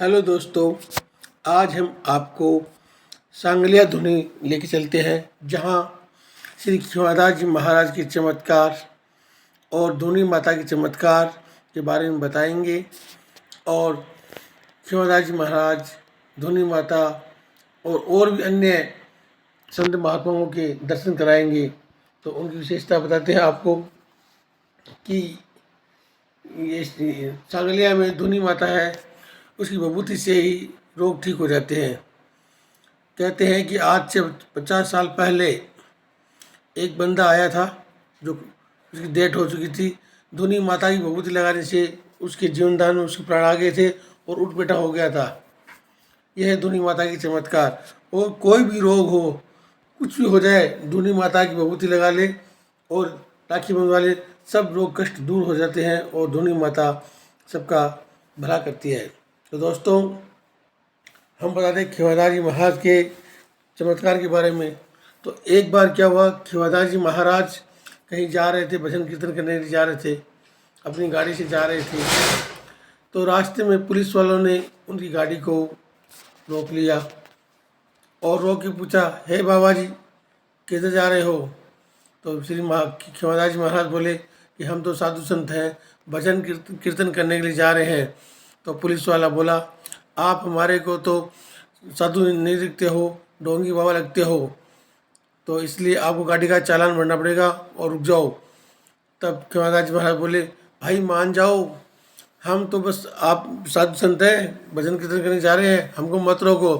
Hello दोस्तों, आज हम आपको सांगलिया धुनी लेके चलते हैं, जहाँ श्री खिवादास जी महाराज के चमत्कार और धुनी माता के चमत्कार के बारे में बताएंगे। और खिवादास जी महाराज, धुनी माता और भी अन्य संत महात्माओं के दर्शन कराएंगे। तो उनकी विशेषता बताते हैं आपको कि ये सांगलिया में धुनी माता है, उसकी विभूति से ही रोग ठीक हो जाते हैं। कहते हैं कि आज से 50 साल पहले एक बंदा आया था जो उसकी डेथ हो चुकी थी। धुनी माता की विभूति लगाने से उसके जीवन दान में उसके प्राण आ गए थे और उठ बैठा हो गया था। यह है धुनी माता की चमत्कार। और कोई भी रोग हो, कुछ भी हो जाए, धुनी माता की विभूति लगा ले और राखी बंधवा ले, सब रोग कष्ट दूर हो जाते हैं और धुनी माता सबका भला करती है। तो दोस्तों, हम बताते हैं खिवादास जी महाराज के चमत्कार के बारे में। तो एक बार क्या हुआ, खिवादास जी महाराज कहीं जा रहे थे, भजन कीर्तन करने के लिए जा रहे थे, अपनी गाड़ी से जा रहे थे। तो रास्ते में पुलिस वालों ने उनकी गाड़ी को रोक लिया और रोक के पूछा, हे बाबा जी, किधर जा रहे हो? तो श्री खिवादास जी महाराज बोले कि हम तो साधु संत हैं, भजन कीर्तन करने के लिए जा रहे हैं। तो पुलिस वाला बोला, आप हमारे को तो साधु नहीं दिखते हो, ढोंगी बाबा लगते हो, तो इसलिए आपको गाड़ी का चालान भरना पड़ेगा और रुक जाओ। तब खिवादास जी महाराज बोले, भाई मान जाओ, हम तो बस आप साधु संत हैं, भजन कीर्तन करने जा रहे हैं, हमको मत रोको।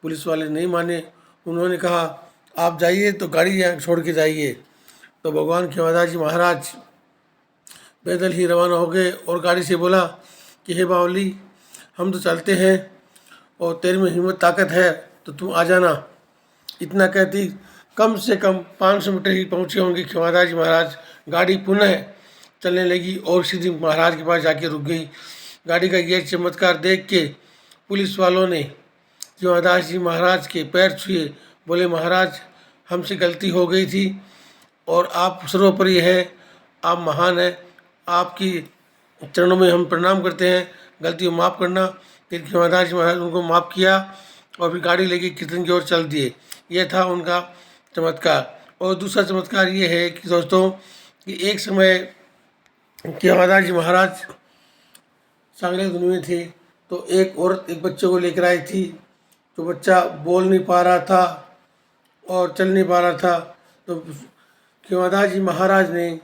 पुलिस वाले नहीं माने। उन्होंने कहा, आप जाइए तो गाड़ी यहाँ छोड़ के जाइए। तो भगवान खिवादास जी महाराज पैदल ही रवाना हो गए और गाड़ी से बोला कि हे बावली, हम तो चलते हैं और तेरे में हिम्मत ताकत है तो तुम आ जाना। इतना कहती कम से कम 500 मीटर ही पहुँचे होंगे खिवादास जी महाराज। गाड़ी पुनः चलने लगी और सीधी महाराज के पास जाके रुक गई। गाड़ी का ये चमत्कार देख के पुलिस वालों ने खिवादास जी महाराज के पैर छुए, बोले, महाराज हमसे गलती हो गई थी और आप सर्वोपरि है, आप महान हैं, आपकी चरणों में हम प्रणाम करते हैं, गलती को माफ़ करना। फिर खिवादास जी महाराज उनको माफ़ किया और फिर गाड़ी लेके कीर्तन की ओर चल दिए। यह था उनका चमत्कार। और दूसरा चमत्कार ये है कि दोस्तों, कि एक समय खिवादास जी महाराज सांगलिया धुनी में थे, तो एक औरत एक बच्चे को लेकर आई थी। तो बच्चा बोल नहीं पा रहा था और चल नहीं पा रहा था। तो खिवादास जी महाराज ने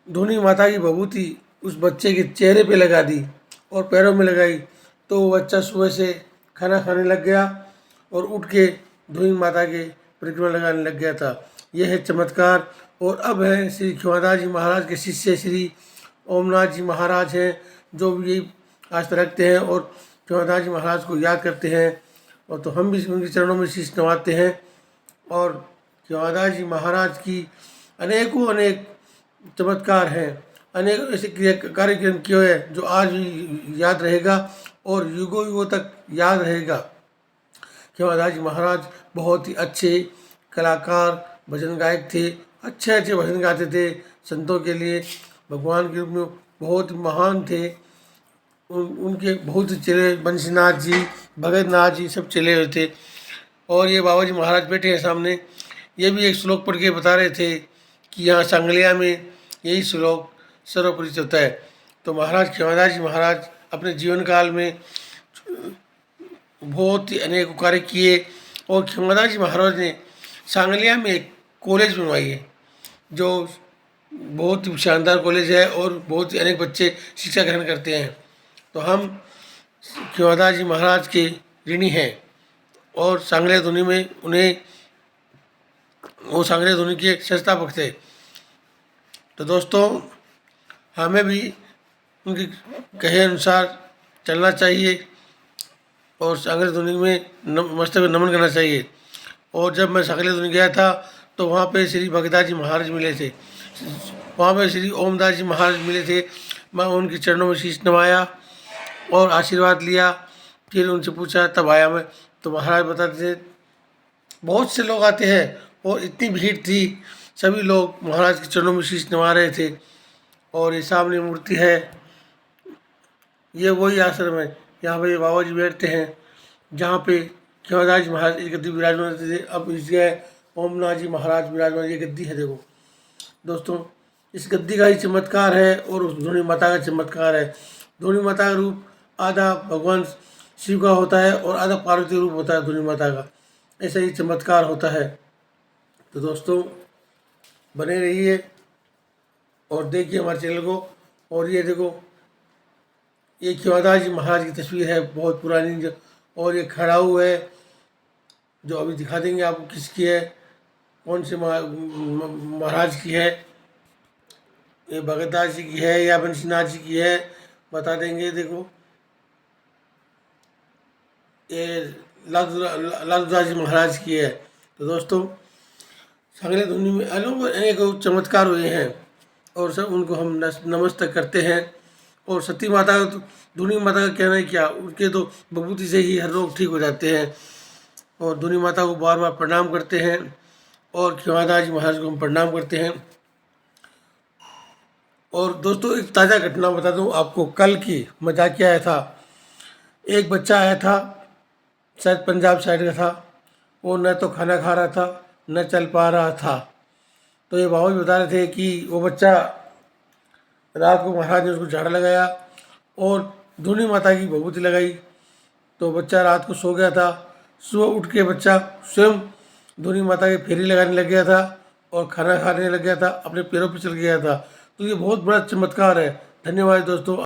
धुनी माता की विभूति उस बच्चे के चेहरे पे लगा दी और पैरों में लगाई। तो वो बच्चा सुबह से खाना खाने लग गया और उठ के धुनी माता के परिक्रमा लगाने लग गया था। यह है चमत्कार। और अब है श्री खिवादास जी महाराज के शिष्य श्री ओमनाथ जी महाराज हैं, जो भी यही आस्था रखते हैं और खिवादास जी महाराज को याद करते हैं। और तो हम भी उनके चरणों में शीश नवाते हैं। और खिवादास जी महाराज की अनेक चमत्कार हैं, अनेक ऐसे कार्यक्रम किए हुए हैं जो आज भी याद रहेगा और युगों युगों तक याद रहेगा। खिवादास जी महाराज बहुत ही अच्छे कलाकार, भजन गायक थे, अच्छे भजन गाते थे, संतों के लिए भगवान के रूप में बहुत महान थे। उनके बहुत चले, बंशीनाथ जी, भगतनाथ जी सब चले हुए थे। और ये बाबा जी महाराज बैठे हैं सामने, ये भी एक श्लोक पढ़ के बता रहे थे कि यहाँ सांगलिया में यही श्लोक सर्वपरिचित होता है। तो महाराज खिवादास जी महाराज अपने जीवन काल में बहुत ही अनेक कार्य किए। और खिवादास जी महाराज ने सांगलिया में एक कॉलेज बनवाई है, जो बहुत ही शानदार कॉलेज है और बहुत ही अनेक बच्चे शिक्षा ग्रहण करते हैं। तो हम खिवादास जी महाराज के ऋणी हैं और सांगलिया धुनी में वो सांगलिया धुनी के संस्थापक थे। तो दोस्तों, हमें भी उनके कहे अनुसार चलना चाहिए और सांगलिया धुनी में मस्तक नमन करना चाहिए। और जब मैं सांगलिया धुनी गया था तो वहाँ पे श्री भगतदास जी महाराज मिले थे, वहाँ पे श्री ओमदास जी महाराज मिले थे। मैं उनके चरणों में शीश नवाया और आशीर्वाद लिया। फिर उनसे पूछा, तब आया मैं। तो महाराज बताते थे, बहुत से लोग आते हैं और इतनी भीड़ थी, सभी लोग महाराज के चरणों में शीश नवा रहे थे। और ये सामने मूर्ति है, ये वही आश्रम है। यहाँ पे बाबा जी बैठते हैं, जहाँ पे खेवादास जी महाराज इस गद्दी विराजमान रहते थे। अब इस जगह ओमनाथ जी महाराज विराजमान, ये गद्दी है देखो दोस्तों। इस गद्दी का ही चमत्कार है और उस धूनी माता का चमत्कार है। धूनी माता का रूप आधा भगवान शिव का होता है और आधा पार्वती रूप होता है धूनी माता का, ऐसा ही चमत्कार होता है। तो दोस्तों बने रहिए और देखिए हमारे चैनल को। और ये देखो, ये खेवादास जी महाराज की तस्वीर है बहुत पुरानी, और ये खड़ाऊ है जो अभी दिखा देंगे आपको किसकी है, कौन से महाराज की है। ये भगतदास जी की है या बंशीनाथ जी की है, बता देंगे। देखो ये लालदास जी महाराज की है। तो दोस्तों सांगले धुनी में अनेक चमत्कार हुए हैं और सब उनको हम नमस्कार करते हैं। और सती माता का धुनी माता का कहना है क्या, उनके तो बबूती से ही हर रोग ठीक हो जाते हैं। और धुनी माता को बार बार प्रणाम करते हैं और खेवादास जी महाराज को हम प्रणाम करते हैं। और दोस्तों एक ताज़ा घटना बता दूं आपको, कल की मजाक क्या आया था। एक बच्चा आया था, शायद पंजाब साइड का था, वो न तो खाना खा रहा था न चल पा रहा था। तो ये बाबा जी बता रहे थे कि वो बच्चा रात को महाराज ने उसको झाड़ा लगाया और धूनी माता की भभूति लगाई, तो बच्चा रात को सो गया था। सुबह उठ के बच्चा स्वयं धूनी माता की फेरी लगाने लग गया था और खाना खाने लग गया था, अपने पैरों पर चल गया था। तो ये बहुत बड़ा चमत्कार है। धन्यवाद दोस्तों।